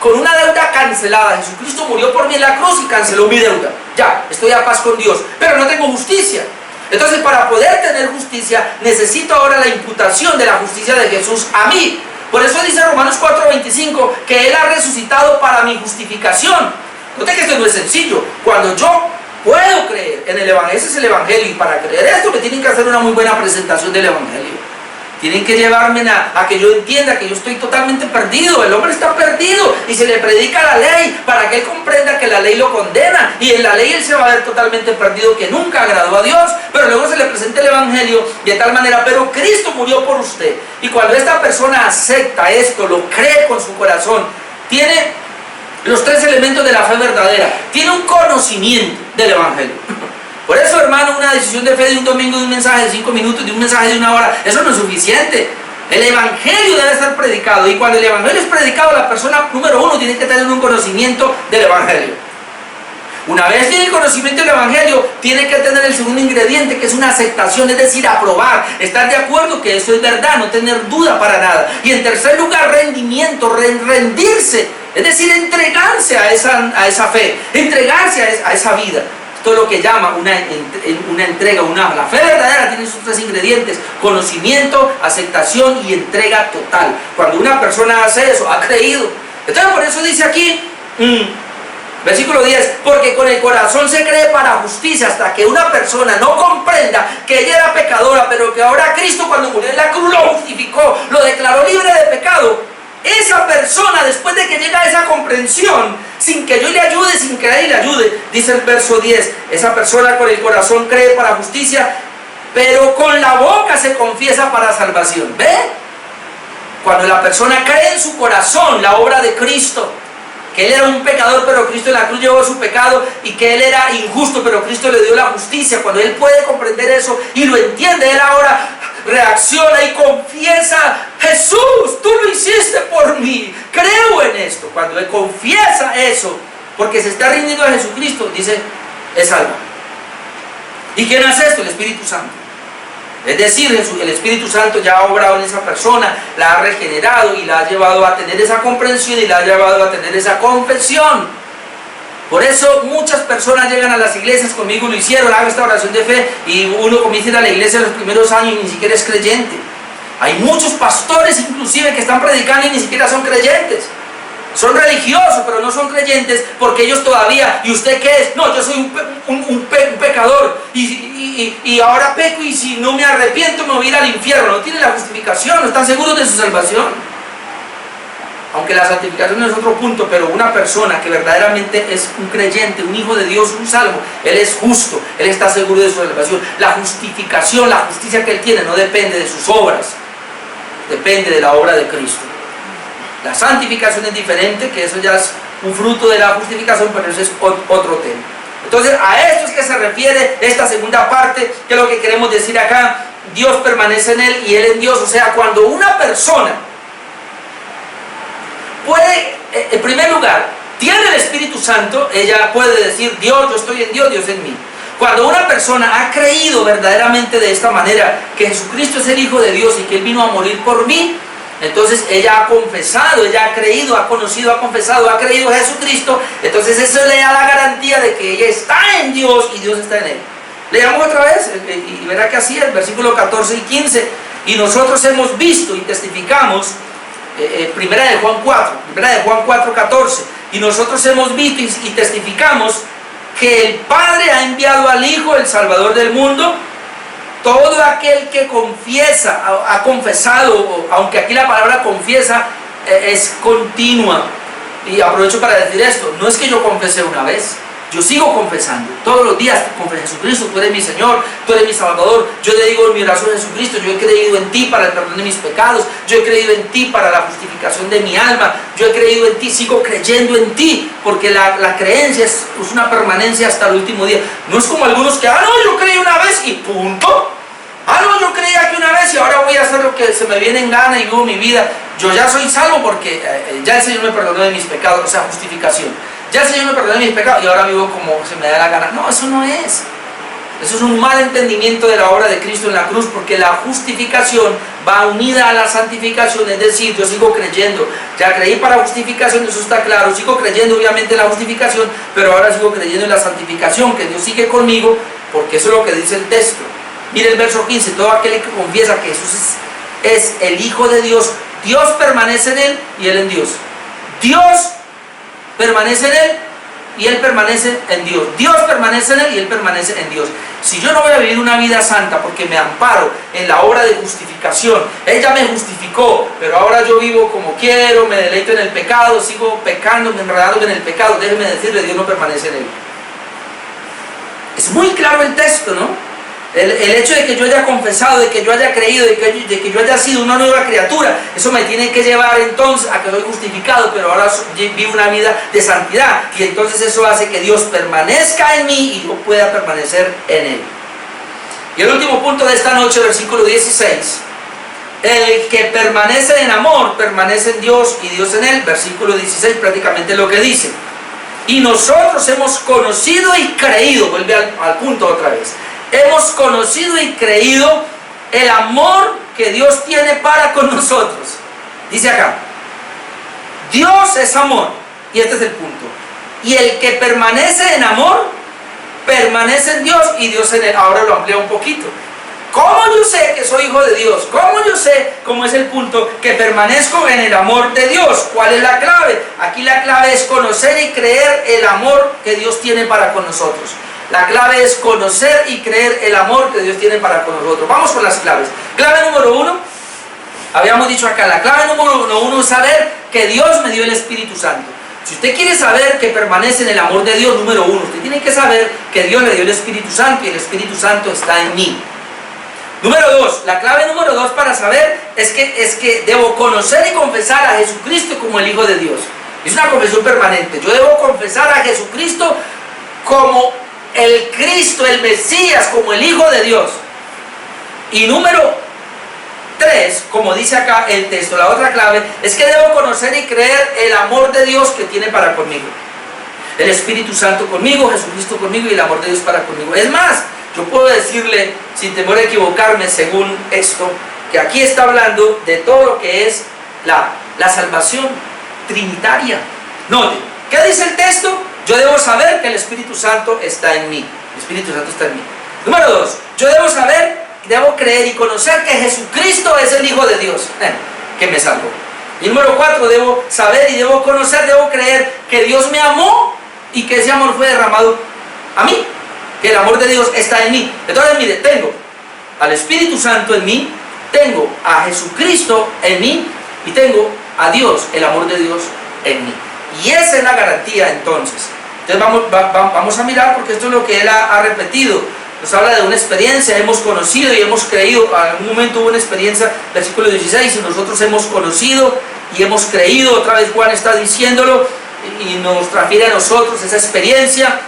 con una deuda cancelada. Jesucristo murió por mí en la cruz y canceló mi deuda. Ya, estoy a paz con Dios, pero no tengo justicia. Entonces, para poder tener justicia, necesito ahora la imputación de la justicia de Jesús a mí. Por eso dice Romanos 4:25, que Él ha resucitado para mi justificación. Note que esto no es sencillo. Cuando yo puedo creer en el Evangelio, ese es el Evangelio, y para creer esto me tienen que hacer una muy buena presentación del Evangelio. Tienen que llevarme a que yo entienda que yo estoy totalmente perdido. El hombre está perdido y se le predica la ley para que él comprenda que la ley lo condena, y en la ley él se va a ver totalmente perdido, que nunca agradó a Dios. Pero luego se le presenta el Evangelio de tal manera, pero Cristo murió por usted. Y cuando esta persona acepta esto, lo cree con su corazón, tiene los 3 elementos de la fe verdadera. Tiene un conocimiento del Evangelio. Por eso, hermano, una decisión de fe de un domingo, de un mensaje de 5 minutos, de un mensaje de 1 hora, eso no es suficiente. El Evangelio debe estar predicado, y cuando el Evangelio es predicado, la persona, número 1, tiene que tener un conocimiento del Evangelio. Una vez tiene el conocimiento del Evangelio, tiene que tener el segundo ingrediente, que es una aceptación, es decir, aprobar, estar de acuerdo que eso es verdad, no tener duda para nada. Y en tercer lugar, rendimiento, rendirse, es decir, entregarse a esa fe, entregarse a esa vida. Esto es lo que llama una entrega, la fe verdadera tiene esos 3 ingredientes: conocimiento, aceptación y entrega total. Cuando una persona hace eso, ha creído. Entonces por eso dice aquí, versículo 10, porque con el corazón se cree para justicia, hasta que una persona no comprenda que ella era pecadora, pero que ahora Cristo, cuando murió en la cruz, lo justificó, lo declaró libre de pecado. Esa persona, después de que llega a esa comprensión, sin que yo le ayude, sin que nadie le ayude, dice el verso 10, esa persona con el corazón cree para justicia, pero con la boca se confiesa para salvación. ¿Ve? Cuando la persona cree en su corazón la obra de Cristo, que él era un pecador, pero Cristo en la cruz llevó su pecado, y que él era injusto, pero Cristo le dio la justicia. Cuando él puede comprender eso y lo entiende, él ahora reacciona y confiesa: Jesús, tú lo hiciste por mí, creo en esto. Cuando él confiesa eso, porque se está rindiendo a Jesucristo, dice: es salvo. ¿Y quién hace esto? El Espíritu Santo. Es decir, el Espíritu Santo ya ha obrado en esa persona, la ha regenerado y la ha llevado a tener esa comprensión y la ha llevado a tener esa confesión. Por eso muchas personas llegan a las iglesias, conmigo lo hicieron, hago esta oración de fe, y uno comienza a ir a la iglesia en los primeros años y ni siquiera es creyente. Hay muchos pastores inclusive que están predicando y ni siquiera son creyentes. Son religiosos, pero no son creyentes, porque ellos todavía: ¿y usted qué es? No, yo soy un pecador, y ahora peco, y si no me arrepiento me voy a ir al infierno. No tienen la justificación, no están seguros de su salvación. Aunque la santificación es otro punto, pero una persona que verdaderamente es un creyente, un hijo de Dios, un salvo, él es justo, él está seguro de su salvación. La justificación, la justicia que él tiene, no depende de sus obras, depende de la obra de Cristo. La santificación es diferente, que eso ya es un fruto de la justificación, pero eso es otro tema. Entonces, a esto es que se refiere esta segunda parte, que es lo que queremos decir acá: Dios permanece en él y él en Dios. O sea, cuando una persona puede, en primer lugar, tiene el Espíritu Santo, ella puede decir: Dios, yo estoy en Dios, Dios en mí. Cuando una persona ha creído verdaderamente de esta manera, que Jesucristo es el Hijo de Dios y que él vino a morir por mí, entonces ella ha confesado, ella ha creído, ha conocido, ha confesado, ha creído en Jesucristo. Entonces eso le da la garantía de que ella está en Dios y Dios está en él. Leamos otra vez y verá que así es, versículos 14 y 15. Y nosotros hemos visto y testificamos, primera de Juan 4, 14. Y nosotros hemos visto y testificamos que el Padre ha enviado al Hijo, el Salvador del mundo. Todo aquel que confiesa, ha confesado, aunque aquí la palabra confiesa es continua. Y aprovecho para decir esto: no es que yo confesé una vez, yo sigo confesando. Todos los días confieso: Jesucristo, tú eres mi Señor, tú eres mi Salvador. Yo le digo en mi oración: Jesucristo, yo he creído en ti para el perdón de mis pecados, yo he creído en ti para la justificación de mi alma, yo he creído en ti, sigo creyendo en ti, porque la creencia es una permanencia hasta el último día. No es como algunos que: no, yo creí una vez y punto. No, yo creía que una vez y ahora voy a hacer lo que se me viene en gana y vivo mi vida. Yo ya soy salvo porque ya el Señor me perdonó de mis pecados, o sea, justificación. Ya el Señor me perdonó de mis pecados y ahora vivo como se me da la gana. No, eso no es. Eso es un mal entendimiento de la obra de Cristo en la cruz, porque la justificación va unida a la santificación. Es decir, yo sigo creyendo, ya creí para justificación, eso está claro, sigo creyendo obviamente en la justificación, pero ahora sigo creyendo en la santificación, que Dios sigue conmigo, porque eso es lo que dice el texto. Mire el verso 15: todo aquel que confiesa que Jesús es el Hijo de Dios, Dios permanece en él y él en Dios. Dios permanece en él y él permanece en Dios. Dios permanece en él y él permanece en Dios. Si yo no voy a vivir una vida santa porque me amparo en la obra de justificación, ella me justificó, pero ahora yo vivo como quiero, me deleito en el pecado, sigo pecando, me enredando en el pecado, déjeme decirle: Dios no permanece en él. Es muy claro el texto, ¿no? El hecho de que yo haya confesado, de que yo haya creído, de que yo haya sido una nueva criatura, eso me tiene que llevar entonces a que soy justificado, pero ahora vivo una vida de santidad, y entonces eso hace que Dios permanezca en mí y yo pueda permanecer en él. Y el último punto de esta noche, versículo 16: el que permanece en amor permanece en Dios y Dios en él. Versículo 16 prácticamente lo que dice: y nosotros hemos conocido y creído. Vuelve al punto otra vez: hemos conocido y creído el amor que Dios tiene para con nosotros. Dice acá: Dios es amor, y este es el punto. Y el que permanece en amor, permanece en Dios y Dios en él. Ahora lo amplía un poquito. ¿Cómo yo sé que soy hijo de Dios? ¿Cómo yo sé, cómo es el punto, que permanezco en el amor de Dios? ¿Cuál es la clave? Aquí la clave es conocer y creer el amor que Dios tiene para con nosotros. La clave es conocer y creer el amor que Dios tiene para con nosotros. Vamos con las claves. Clave número 1, habíamos dicho acá, la clave número 1 es saber que Dios me dio el Espíritu Santo. Si usted quiere saber que permanece en el amor de Dios, número 1, usted tiene que saber que Dios le dio el Espíritu Santo y el Espíritu Santo está en mí. Número 2, la clave número 2 para saber es que debo conocer y confesar a Jesucristo como el Hijo de Dios. Es una confesión permanente. Yo debo confesar a Jesucristo como el Cristo, el Mesías, como el Hijo de Dios. Y número 3, como dice acá el texto, la otra clave, es que debo conocer y creer el amor de Dios que tiene para conmigo. El Espíritu Santo conmigo, Jesucristo conmigo y el amor de Dios para conmigo. Es más, yo puedo decirle, sin temor a equivocarme, según esto, que aquí está hablando de todo lo que es la salvación trinitaria. Note, ¿qué dice el texto? Yo debo saber que el Espíritu Santo está en mí. El Espíritu Santo está en mí. Número 2, yo debo saber, debo creer y conocer que Jesucristo es el Hijo de Dios, que me salvó. Y número 4, debo saber y debo conocer, debo creer que Dios me amó y que ese amor fue derramado a mí, que el amor de Dios está en mí. Entonces, mire, tengo al Espíritu Santo en mí, tengo a Jesucristo en mí y tengo a Dios, el amor de Dios en mí. Y esa es la garantía entonces. Entonces vamos a mirar, porque esto es lo que él ha repetido. Nos habla de una experiencia, hemos conocido y hemos creído. En algún momento hubo una experiencia, versículo 16, y nosotros hemos conocido y hemos creído. Otra vez Juan está diciéndolo y nos transfiere a nosotros esa experiencia.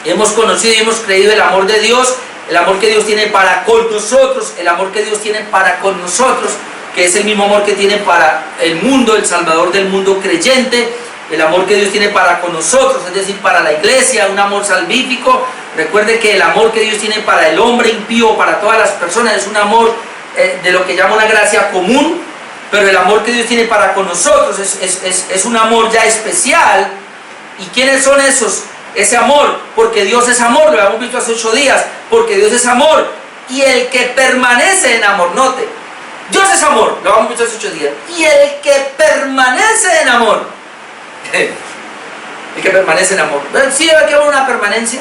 Hemos conocido y hemos creído el amor de Dios, el amor que Dios tiene para con nosotros, el amor que Dios tiene para con nosotros, que es el mismo amor que tiene para el mundo, el Salvador del mundo creyente, el amor que Dios tiene para con nosotros, es decir, para la iglesia, un amor salvífico. Recuerde que el amor que Dios tiene para el hombre impío, para todas las personas, es un amor de lo que llama una gracia común, pero el amor que Dios tiene para con nosotros es un amor ya especial. ¿Y quiénes son esos? Ese amor, porque Dios es amor, lo habíamos visto hace 8 días, porque Dios es amor, y el que permanece en amor, note, Dios es amor, lo habíamos visto hace 8 días, y el que permanece en amor, el que permanece en amor, ¿sí ve que hay una permanencia?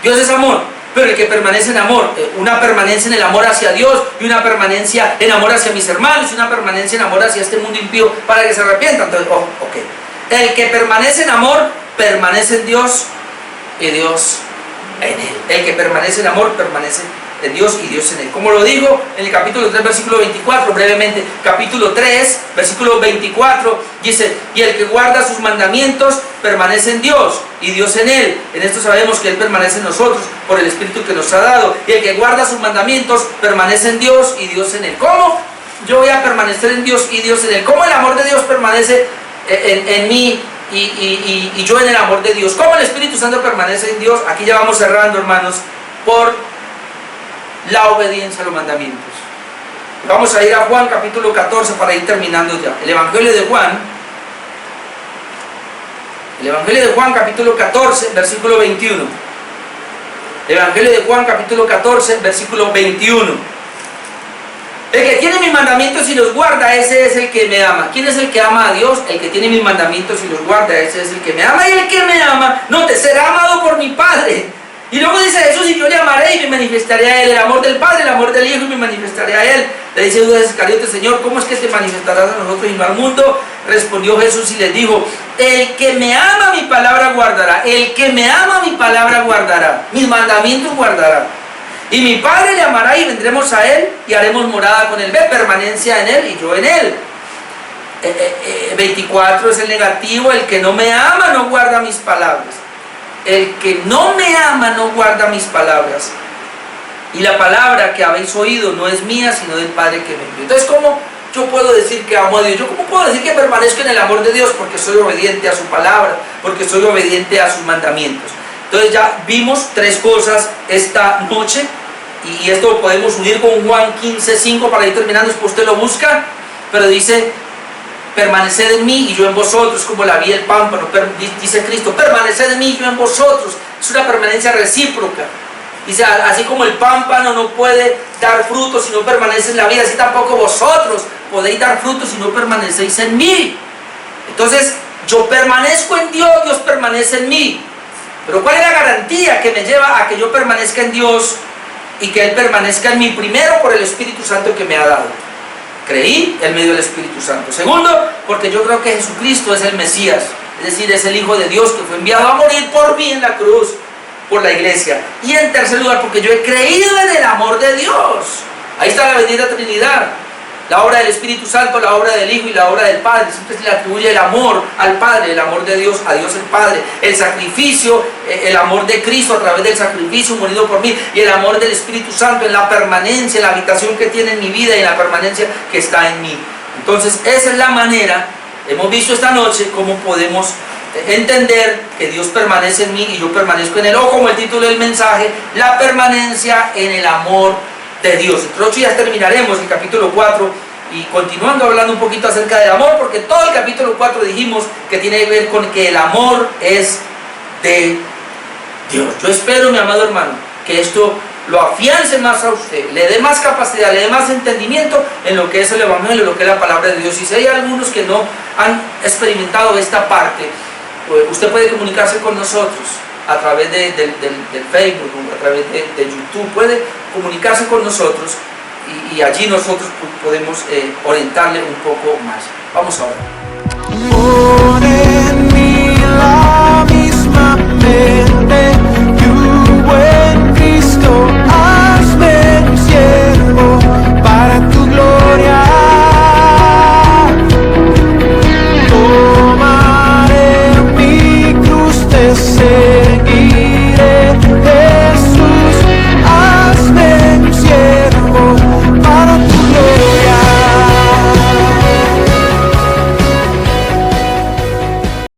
Dios es amor, pero el que permanece en amor, una permanencia en el amor hacia Dios, y una permanencia en amor hacia mis hermanos, y una permanencia en amor hacia este mundo impío para que se arrepientan. Entonces, el que permanece en amor, permanece en Dios y Dios en él. El que permanece en amor, permanece en Dios y Dios en él. Como lo digo en el capítulo 3, versículo 24, brevemente, capítulo 3, versículo 24, dice, y el que guarda sus mandamientos, permanece en Dios y Dios en él. En esto sabemos que él permanece en nosotros por el Espíritu que nos ha dado. Y el que guarda sus mandamientos, permanece en Dios y Dios en él. ¿Cómo yo voy a permanecer en Dios y Dios en él? ¿Cómo el amor de Dios permanece en mí y yo en el amor de Dios? ¿Cómo el Espíritu Santo permanece en Dios? Aquí ya vamos cerrando, hermanos, por la obediencia a los mandamientos. Vamos a ir a Juan capítulo 14 para ir terminando ya. El Evangelio de Juan capítulo 14, versículo 21. El Evangelio de Juan capítulo 14, versículo 21. El que tiene mis mandamientos y los guarda, ese es el que me ama. ¿Quién es el que ama a Dios? El que tiene mis mandamientos y los guarda, ese es el que me ama. Y el que me ama, note, será amado por mi Padre. Y luego dice Jesús, y yo le amaré y me manifestaré a él. El amor del Padre, el amor del Hijo, y me manifestaré a él. Le dice Judas Iscariote, Señor, ¿cómo es que te manifestarás a nosotros y no al mundo? Respondió Jesús y les dijo, el que me ama mi palabra guardará. El que me ama mi palabra guardará. Mis mandamientos guardará. Y mi Padre le amará y vendremos a él y haremos morada con él. Ve, permanencia en él y yo en él. 24 es el negativo, el que no me ama no guarda mis palabras. El que no me ama no guarda mis palabras. Y la palabra que habéis oído no es mía, sino del Padre que me envió. Entonces, ¿cómo yo puedo decir que amo a Dios? ¿Yo cómo puedo decir que permanezco en el amor de Dios? Porque soy obediente a su palabra, porque soy obediente a sus mandamientos. Entonces ya vimos 3 cosas esta noche, y esto lo podemos unir con Juan 15:5 para ir terminando, después usted lo busca, pero dice, permaneced en mí y yo en vosotros, como la vid y el pámpano, dice Cristo, permaneced en mí y yo en vosotros. Es una permanencia recíproca. Dice, así como el pámpano no puede dar frutos si no permanece en la vida, así tampoco vosotros podéis dar frutos si no permanecéis en mí. Entonces, yo permanezco en Dios, Dios permanece en mí. Pero ¿cuál es la garantía que me lleva a que yo permanezca en Dios y que Él permanezca en mí? Primero, por el Espíritu Santo que me ha dado. Creí en medio del Espíritu Santo. Segundo, porque yo creo que Jesucristo es el Mesías, es decir, es el Hijo de Dios que fue enviado a morir por mí en la cruz, por la iglesia. Y en tercer lugar, porque yo he creído en el amor de Dios. Ahí está la bendita Trinidad. La obra del Espíritu Santo, la obra del Hijo y la obra del Padre. Siempre se le atribuye el amor al Padre, el amor de Dios a Dios el Padre. El sacrificio, el amor de Cristo a través del sacrificio morido por mí. Y el amor del Espíritu Santo en la permanencia, en la habitación que tiene en mi vida y en la permanencia que está en mí. Entonces esa es la manera, hemos visto esta noche, cómo podemos entender que Dios permanece en mí y yo permanezco en Él. O como el título del mensaje, la permanencia en el amor de Dios. Entre 8 días terminaremos el capítulo 4 y continuando hablando un poquito acerca del amor, porque todo el capítulo 4 dijimos que tiene que ver con que el amor es de Dios. Yo espero, mi amado hermano, que esto lo afiance más a usted, le dé más capacidad, le dé más entendimiento en lo que es el Evangelio, en lo que es la palabra de Dios. Y si hay algunos que no han experimentado esta parte, pues usted puede comunicarse con nosotros a través del Facebook, a través de YouTube, puede comunicarse con nosotros y allí nosotros podemos orientarle un poco más. Vamos a orar.